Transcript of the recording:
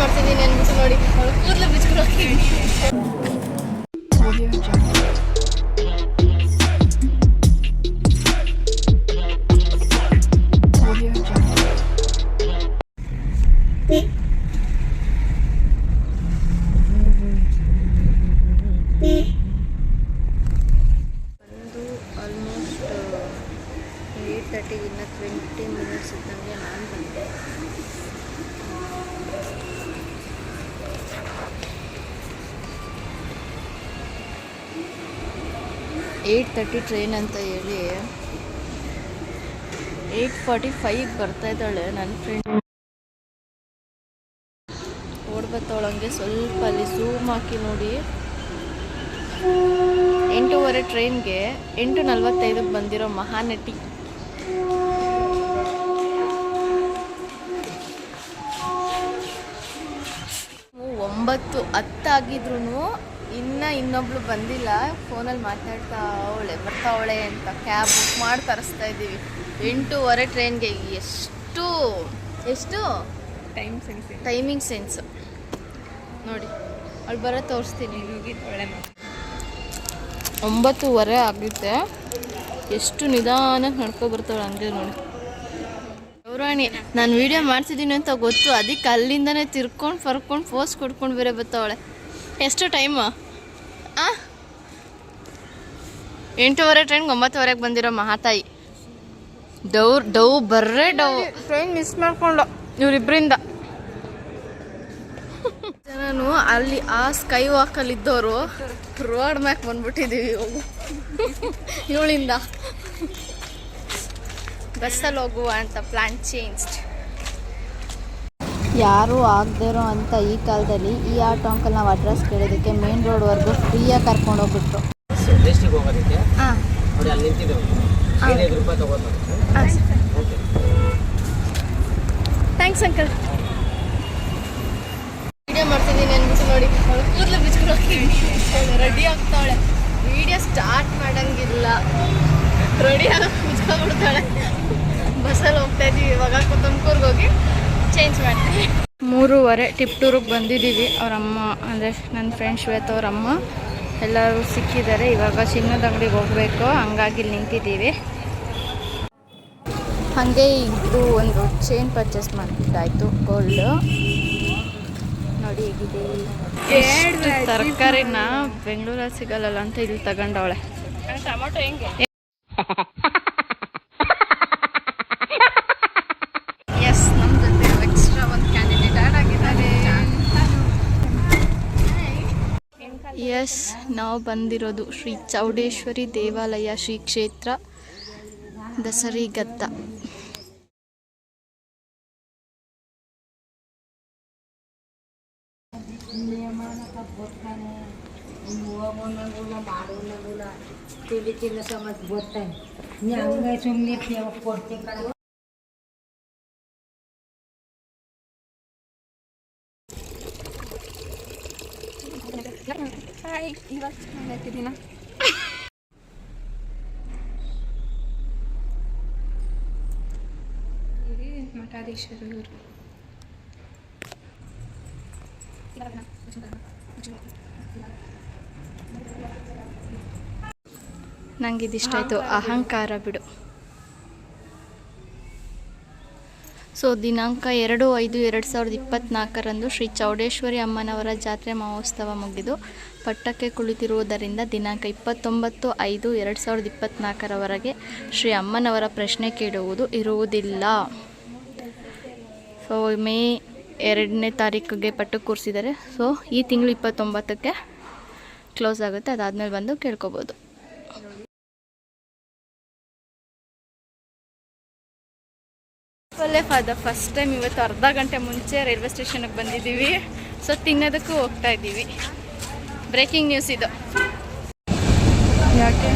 ಮಾಡ್ತಿದ್ದೀನಿ ಅಂದ್ಬಿಟ್ಟು ನೋಡಿ ಅವಳು ಕೂದಲು ಬಿಚ್ಕೊಂಡು ಹೋಗ್ತೀನಿ. ಒಂದು ಆಲ್ಮೋಸ್ಟ್ 8:30 ಇನ್ನು 20 ಮಿನಿಟ್ಸ್ ಇದ್ದಂಗೆ ನಾನು ಬಂದೆ. ಏಯ್ಟ್ 8:30 ಟ್ರೈನ್ ಅಂತ ಹೇಳಿ 8:45 ಬರ್ತಾ ಇದ್ದಾಳೆ ನನ್ನ ಫ್ರೆಂಡ್. ಓಡ್ಬತ್ತವಳಂಗೆ ಸ್ವಲ್ಪ ಅಲ್ಲಿ ಝೂಮ್ ಹಾಕಿ ನೋಡಿ. 8:15 ಟ್ರೈನ್ಗೆ 8:45 ಬಂದಿರೋ ಮಹಾನಟಿ. ಒಂಬತ್ತು 10 ಆಗಿದ್ರು ಇನ್ನೊಬ್ಳು ಬಂದಿಲ್ಲ. ಫೋನಲ್ಲಿ ಮಾತಾಡ್ತಾ ಬರ್ತಾವಳೆ ಅಂತ ಕ್ಯಾಬ್ ಬುಕ್ ಮಾಡಿ ತರಿಸ್ತಾ ಇದ್ದೀವಿ. 8:15 ಟ್ರೈನ್ಗೆ ಎಷ್ಟು ಟೈಮಿಂಗ್ ಸೆನ್ಸ್ ನೋಡಿ. ಅವಳು ಬರೋ ತೋರಿಸ್ತೀನಿ. 9:15 ಆಗುತ್ತೆ. ಎಷ್ಟು ನಿಧಾನಕ್ಕೆ ನಡ್ಕೊ ಬರ್ತಾವಳು ಹಂಗೆ ನೋಡಿ. ಗೌರಾಣಿ ನಾನು ವಿಡಿಯೋ ಮಾಡ್ತಿದ್ದೀನಿ ಅಂತ ಗೊತ್ತು, ಅದಕ್ಕೆ ಅಲ್ಲಿಂದನೇ ತಿರ್ಕೊಂಡು ಫರ್ಕೊಂಡು ಫೋಸ್ ಕೊಡ್ಕೊಂಡು ಬೇರೆ ಬರ್ತಾವಳೆ. ಎಷ್ಟು ಟೈಮು? 8:15 ಟ್ರೈನ್ಗೆ 9:00 ಬಂದಿರೋ ಮಹಾತಾಯಿ. ಡವ್ ಬರ್ರೇ ಟ್ರೈನ್ ಮಿಸ್ ಮಾಡ್ಕೊಂಡು ಇವರಿಬ್ಬರಿಂದ. ನಾನು ಅಲ್ಲಿ ಆ ಸ್ಕೈ ವಾಕಲ್ಲಿದ್ದವರು ರೋಡ್ ಮ್ಯಾಕ್ ಬಂದ್ಬಿಟ್ಟಿದ್ದೀವಿ. ಹೋಗು ಇವಳಿಂದ ಬಸ್ಸಲ್ಲಿ ಹೋಗುವ ಅಂತ ಪ್ಲಾನ್ ಚೇಂಜ್ಡ್. ಯಾರೂ ಆಗದಿರೋ ಅಂತ ಈ ಕಾಲದಲ್ಲಿ ಈ ಆಟೋ ಅಂಕಲ್ ನಾವು ಅಡ್ರೆಸ್ ಕೇಳೋದಕ್ಕೆ ಮೇನ್ ರೋಡ್ವರೆಗೂ ಫ್ರೀಯಾಗಿ ಕರ್ಕೊಂಡು ಹೋಗ್ಬಿಟ್ರು. Thanks uncle. ವಿಡಿಯೋ ಮಾಡ್ತಿದ್ದೀನಿ ಅಂದ್ಬಿಟ್ಟು ನೋಡಿ ಅವಳು ಕೂದಲು ಬಿಚ್ಕೊಂಡು ಹೋಗ್ತೀನಿ. ರೆಡಿ ಆಗ್ತಾವಳೆ. ವಿಡಿಯೋ ಸ್ಟಾರ್ಟ್ ಮಾಡೋಂಗಿಲ್ಲ, ರೆಡಿ ಆಗೋಕೆ ಬಿಚ್ಕೊಂಡ್ಬಿಡ್ತಾಳೆ. ಬಸ್ಸಲ್ಲಿ ಹೋಗ್ತಾ ಇದ್ದೀವಿ. ಇವಾಗ ತುಮಕೂರ್ಗೆ ಹೋಗಿ ಚೇಂಜ್ ಮಾಡ್ತೀವಿ. 3:15 ಟಿಪ್ಟೂರಿಗೆ ಬಂದಿದ್ದೀವಿ. ಅವರಮ್ಮ ಅಂದರೆ ನನ್ನ ಫ್ರೆಂಡ್ ಶ್ವೇತ ಅವರಮ್ಮ ಎಲ್ಲರೂ ಸಿಕ್ಕಿದ್ದಾರೆ. ಇವಾಗ ಚಿನ್ನದ ಅಂಗಡಿಗೆ ಹೋಗಬೇಕು, ಹಂಗಾಗಿ ನಿಂತಿದ್ದೀವಿ. ಹಾಗೆ ಇದು ಒಂದು ಚೈನ್ ಪರ್ಚೇಸ್ ಮಾಡಿದ್ದಾಯಿತು, ಗೋಲ್ಡ್ ನೋಡಿ ಹೇಗಿದೆ. ಎಷ್ಟು ತರಕಾರಿನ ಬೆಂಗಳೂರಲ್ಲಿ ಸಿಗಲ್ಲ ಅಂತ ಇಲ್ಲಿ ತಗೊಂಡವಳೆ. ಟೊಮೊಟೊ ಹೆಂಗೆ? ಎಸ್, ನಮ್ಮ ಜೊತೆ ಎಕ್ಸ್ಟ್ರಾ ಒಂದು ಕ್ಯಾಂಡಿಡೇಟ್ ಆ್ಯಡ್ ಆಗಿದ್ದಾರೆ. ಎಸ್, ನಾವು ಬಂದಿರೋದು ಶ್ರೀ ಚೌಡೇಶ್ವರಿ ದೇವಾಲಯ ಶ್ರೀ ಕ್ಷೇತ್ರ ದಸರಿಘಟ್ಟ. ಮಠಾಧೀಶರು ನಂಗೆ ಇದಿಷ್ಟ ಆಯಿತು. ಅಹಂಕಾರ ಬಿಡು. ಸೊ ದಿನಾಂಕ 2/5/2024 ಶ್ರೀ ಚೌಡೇಶ್ವರಿ ಅಮ್ಮನವರ ಜಾತ್ರೆ ಮಹೋತ್ಸವ ಮುಗಿದು ಪಟ್ಟಕ್ಕೆ ಕುಳಿತಿರುವುದರಿಂದ ದಿನಾಂಕ 29/5/2024 ಶ್ರೀ ಅಮ್ಮನವರ ಪ್ರಶ್ನೆ ಕೇಳುವುದು ಇರುವುದಿಲ್ಲ. ಸೊ ಮೇ 2ನೇ ತಾರೀಕಿಗೆ ಪಟ್ಟು ಕೂರಿಸಿದ್ದಾರೆ. ಸೊ ಈ ತಿಂಗಳು 29ಕ್ಕೆ ಕ್ಲೋಸ್ ಆಗುತ್ತೆ. ಅದಾದಮೇಲೆ ಬಂದು ಕೇಳ್ಕೊಬೋದು. ಫಾರ್ ದ ಫಸ್ಟ್ ಟೈಮ್ ಇವತ್ತು ಅರ್ಧ ಗಂಟೆ ಮುಂಚೆ ರೈಲ್ವೆ ಸ್ಟೇಷನ್ಗೆ ಬಂದಿದ್ದೀವಿ. ಸೊ ತಿನ್ನೋದಕ್ಕೂ ಹೋಗ್ತಾ ಇದ್ದೀವಿ. ಬ್ರೇಕಿಂಗ್ ನ್ಯೂಸ್ ಇದು. ಯಾಕೆ